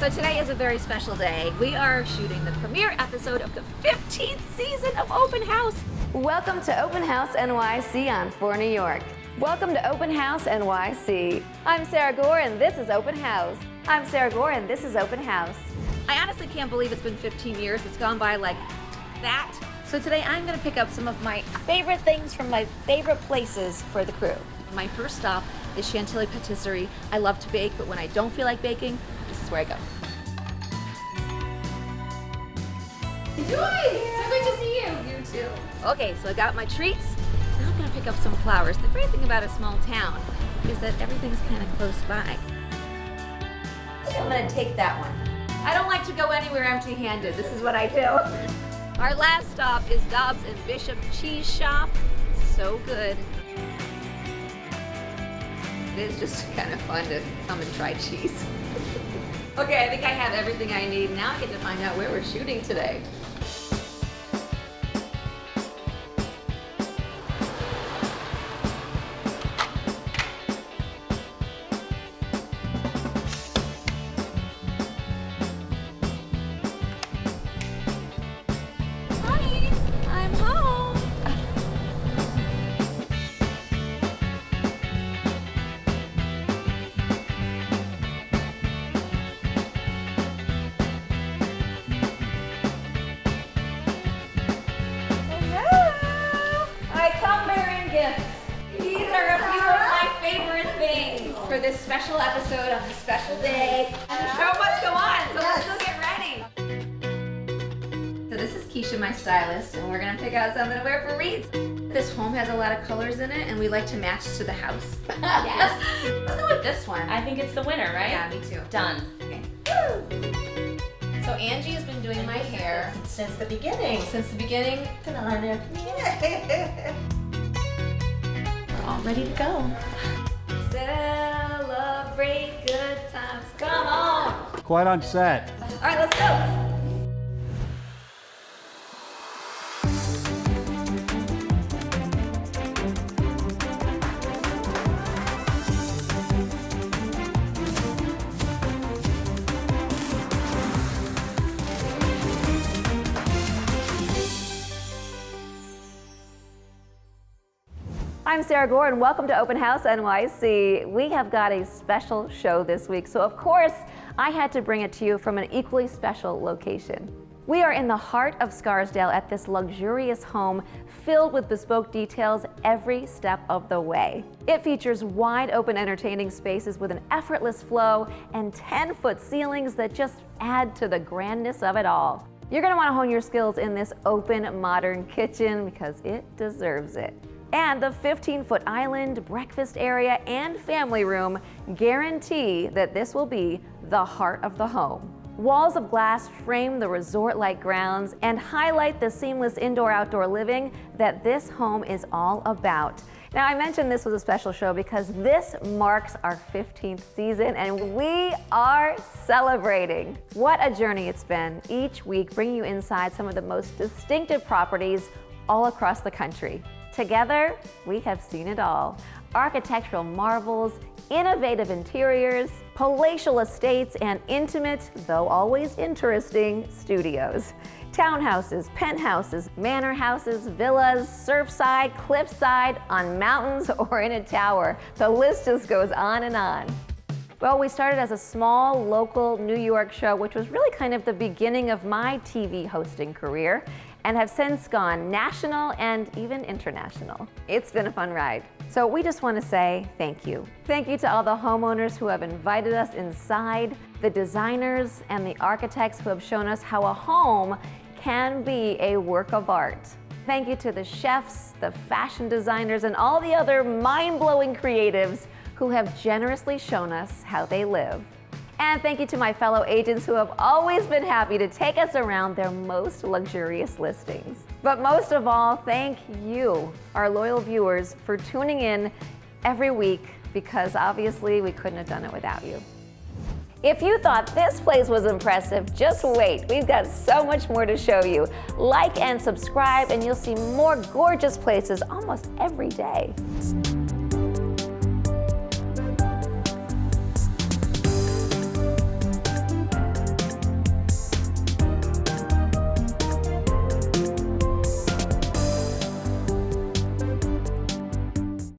So today is a very special day. We are shooting the premiere episode of the 15th season of Open House. Welcome to Open House NYC on 4 New York. Welcome to Open House NYC. I'm Sara Gore and this is Open House. I'm Sara Gore and this is Open House. I honestly can't believe it's been 15 years. It's gone by like that. So today I'm gonna pick up some of my favorite things from my favorite places for the crew. My first stop is Chantilly Patisserie. I love to bake, but when I don't feel like baking, this is where I go. Joy! So good to see you. You too. Okay, so I got my treats. Now I'm gonna pick up some flowers. The great thing about a small town is that everything's kind of close by. So I'm gonna take that one. I don't like to go anywhere empty-handed. This is what I do. Our last stop is Dobbs and Bishop Cheese Shop. It's so good. It is just kind of fun to come and try cheese. Okay, I think I have everything I need. Now I get to find out where we're shooting today. Honey, I'm home. These are a few of my favorite things for this special episode on this special day. And the show must go on, so let's go get ready. So this is Keisha, my stylist, and we're gonna pick out something to wear for Reed's. This home has a lot of colors in it, and we like to match to the house. Yes. Let's go with this one. I think it's the winner, right? Yeah, me too. Done. Okay. Woo! So Angie has been doing my hair Since the beginning. since the beginning. All ready to go. Celebrate good times. Come on. Quite on set. All right, let's go. I'm Sara Gore and welcome to Open House NYC. We have got a special show this week, so of course I had to bring it to you from an equally special location. We are in the heart of Scarsdale at this luxurious home filled with bespoke details every step of the way. It features wide open entertaining spaces with an effortless flow and 10-foot ceilings that just add to the grandness of it all. You're going to want to hone your skills in this open, modern kitchen because it deserves it. And the 15-foot island, breakfast area, and family room guarantee that this will be the heart of the home. Walls of glass frame the resort-like grounds and highlight the seamless indoor-outdoor living that this home is all about. Now, I mentioned this was a special show because this marks our 15th season and we are celebrating. What a journey it's been, each week bringing you inside some of the most distinctive properties all across the country. Together, we have seen it all. Architectural marvels, innovative interiors, palatial estates, and intimate, though always interesting, studios. Townhouses, penthouses, manor houses, villas, surfside, cliffside, on mountains, or in a tower. The list just goes on and on. Well, we started as a small, local New York show, which was really kind of the beginning of my TV hosting career, and have since gone national and even international. It's been a fun ride. So we just want to say thank you. Thank you to all the homeowners who have invited us inside, the designers and the architects who have shown us how a home can be a work of art. Thank you to the chefs, the fashion designers, and all the other mind-blowing creatives who have generously shown us how they live. And thank you to my fellow agents who have always been happy to take us around their most luxurious listings. But most of all, thank you, our loyal viewers, for tuning in every week because obviously we couldn't have done it without you. If you thought this place was impressive, just wait. We've got so much more to show you. Like and subscribe and you'll see more gorgeous places almost every day.